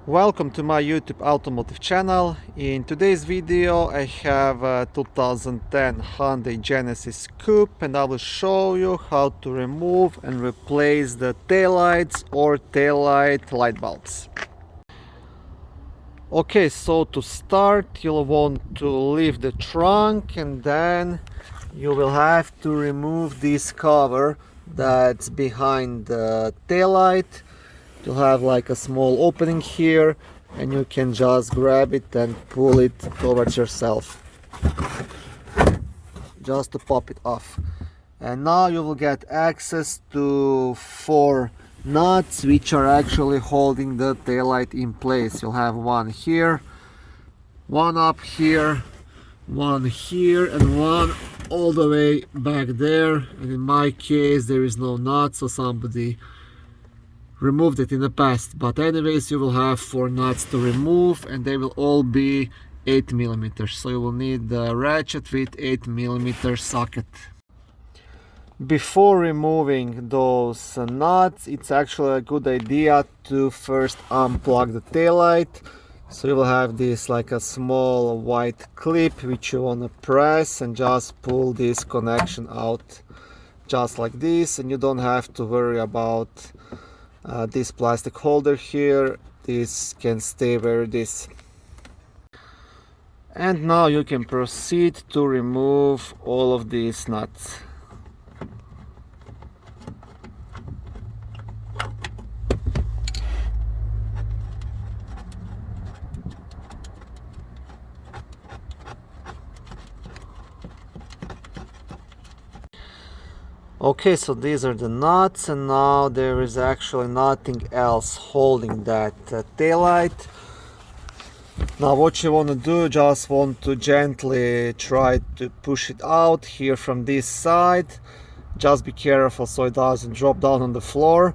Welcome to my YouTube automotive channel. In today's video I have a 2010 Hyundai Genesis Coupe and I will show you how to remove and replace the taillights or taillight light bulbs. Okay, so to start you'll want to lift the trunk and then you will have to remove this cover that's behind the taillight. You'll have like a small opening here and you can just grab it and pull it towards yourself just to pop it off. And now you will get access to 4 nuts which are actually holding the taillight in place. You'll have one here, one up here, one here, and one all the way back there. And in my case there is no nut, so somebody removed it in the past, but anyways you will have 4 nuts to remove and they will all be 8mm, so you will need the ratchet with 8mm socket. Before removing those nuts, it's actually a good idea to first unplug the taillight. So you will have this like a small white clip which you want to press and just pull this connection out just like this, and you don't have to worry about this plastic holder here. This can stay where it is. And now you can proceed to remove all of these nuts. Okay, so these are the nuts and now there is actually nothing else holding that taillight. Now what you want to do, just want to gently try to push it out here from this side. Just be careful so it doesn't drop down on the floor.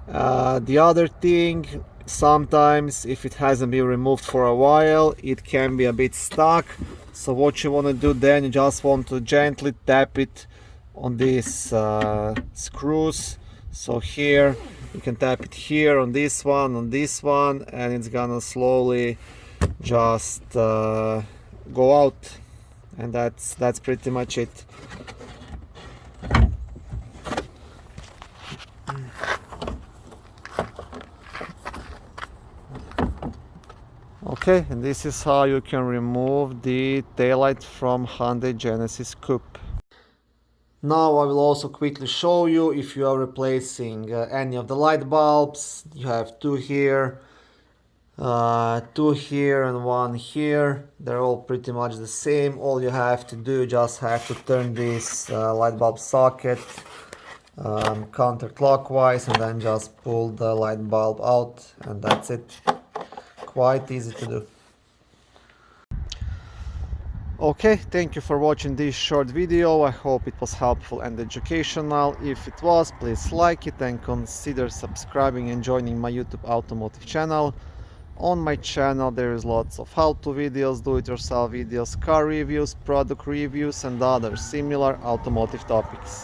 The other thing, sometimes if it hasn't been removed for a while, it can be a bit stuck. So what you want to do then, you just want to gently tap it on these screws. So here you can tap it here on this one, and it's gonna slowly just go out, and that's pretty much it. Okay, and this is how you can remove the taillight from Hyundai Genesis Coupe. Now I will also quickly show you if you are replacing any of the light bulbs. You have 2 here, 2 here and 1 here. They're all pretty much the same. All you have to do, just have to turn this light bulb socket counterclockwise and then just pull the light bulb out, and that's it. Quite easy to do. Okay, thank you for watching this short video. I hope it was helpful and educational. If it was, please like it and consider subscribing and joining my YouTube automotive channel. On my channel there is lots of how-to videos, do-it-yourself videos, car reviews, product reviews and other similar automotive topics.